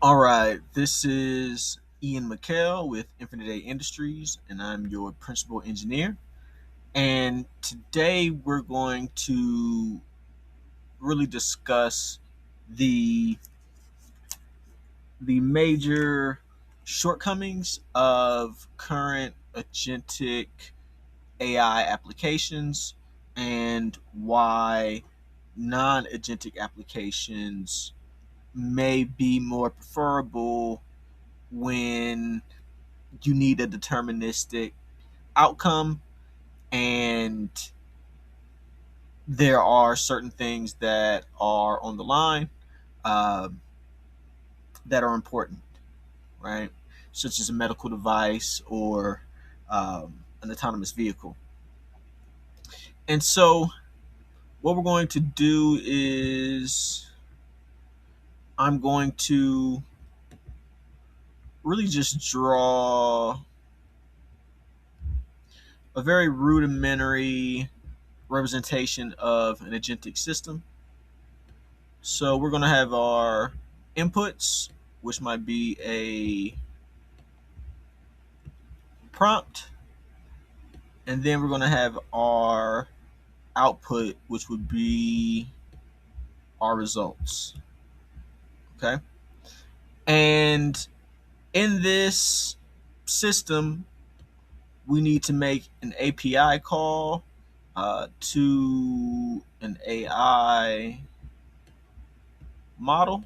All right, this is Ian McKell with Infinite A Industries, and I'm your principal engineer. And today we're going to really discuss the the major shortcomings of current agentic AI applications and why non-agentic applications may be more preferable when you need a deterministic outcome, and there are certain things that are on the line, uh, that are important, right? Such as a medical device or an autonomous vehicle. And so, what we're going to do is I'm going to really just draw a very rudimentary representation of an agentic system. So we're going to have our inputs, which might be a prompt, and then we're going to have our output, which would be our results. Okay. And in this system, we need to make an API call to an AI model.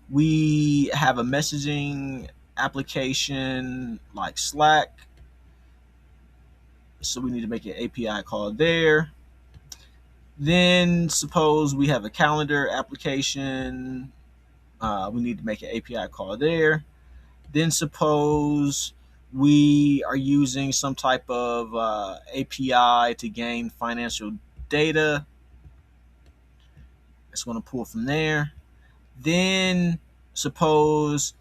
We have a messaging application like Slack, so we need to make an API call there. Then suppose we have a calendar application, we need to make an API call there. Then suppose we are using some type of API to gain financial data. It's going to pull from there. Then suppose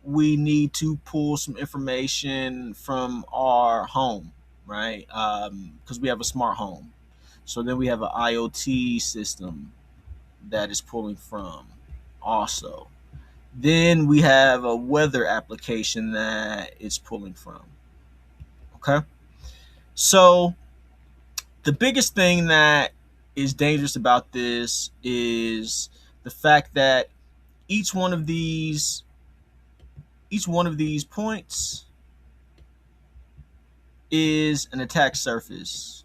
we need to pull some information from our home, right? Because we have a smart home. So then we have an IoT system that is pulling from also. Then we have a weather application that it's pulling from. Okay. So the biggest thing that is dangerous about this is the fact that each one of these each one of these points is an attack surface.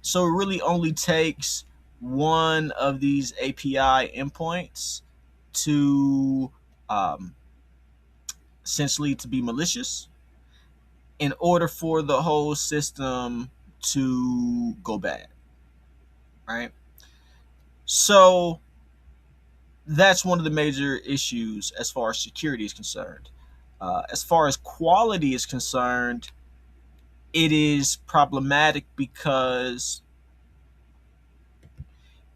So it really only takes one of these API endpoints to essentially to be malicious in order for the whole system to go bad, right? So that's one of the major issues as far as security is concerned. As far as quality is concerned, it is problematic because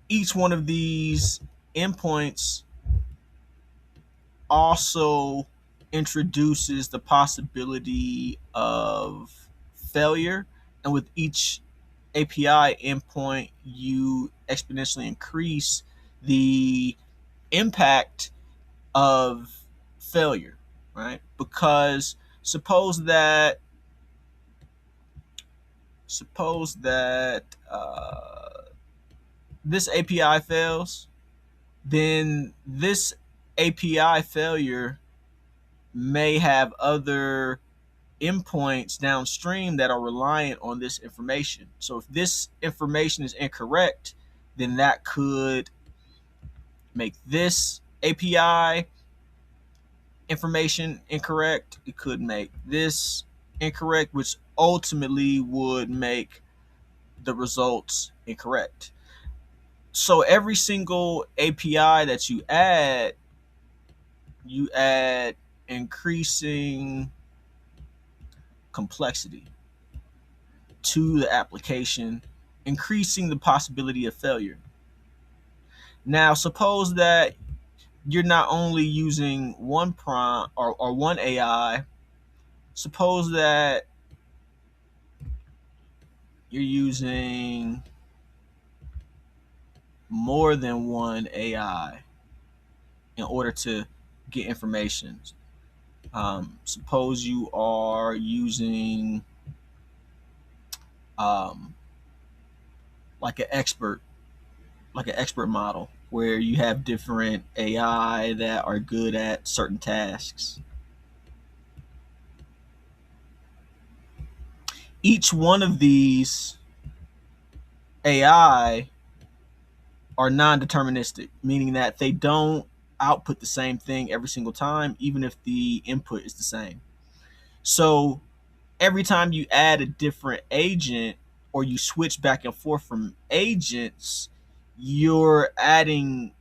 each one of these endpoints also introduces the possibility of failure. And with each API endpoint, you exponentially increase the impact of failure, right? Because suppose that this API fails, then this API failure may have other endpoints downstream that are reliant on this information. So if this information is incorrect, then that could make this API information incorrect. It could make this incorrect, which ultimately would make the results incorrect. So every single API that you add increasing complexity to the application, increasing the possibility of failure. Now, suppose that you're not only using one prompt or one AI, suppose that you're using more than one AI in order to get information. Suppose you are using um, like an expert, like an expert model, where you have different AI that are good at certain tasks. Each one of these AI are non-deterministic, meaning that they don't output the same thing every single time, even if the input is the same. So every time you add a different agent or you switch back and forth from agents, you're adding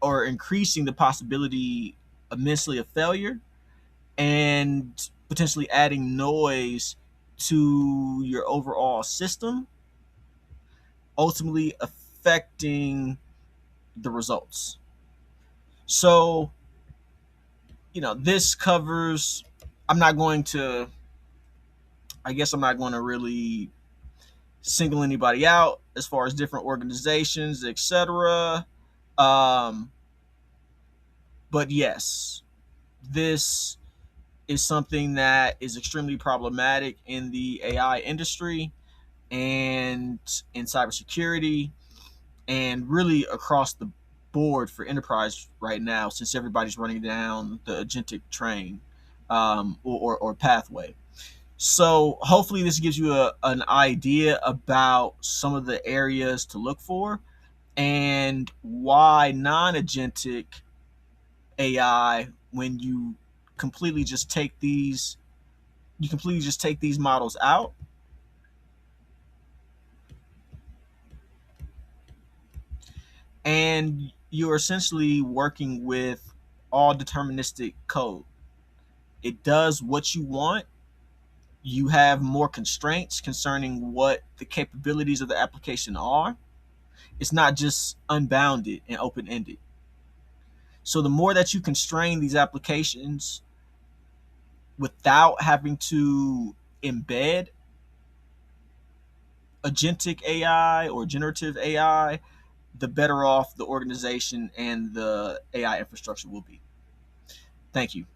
or increasing the possibility immensely of failure and potentially adding noise to your overall system, ultimately affecting the results. So, this covers, I'm not going to, I guess I'm not going to really single anybody out as far as different organizations, etc. Um, but yes, this is something that is extremely problematic in the AI industry and in cybersecurity and really across the board for enterprise right now, since everybody's running down the agentic train, or pathway. So hopefully this gives you an idea about some of the areas to look for and why non-agentic AI, when completely just take these you completely just take these models out, and you're essentially working with all deterministic code. It does what you want. You have more constraints concerning what the capabilities of the application are. It's not just unbounded and open ended. So the more that you constrain these applications without having to embed agentic AI or generative AI, the better off the organization and the AI infrastructure will be. Thank you.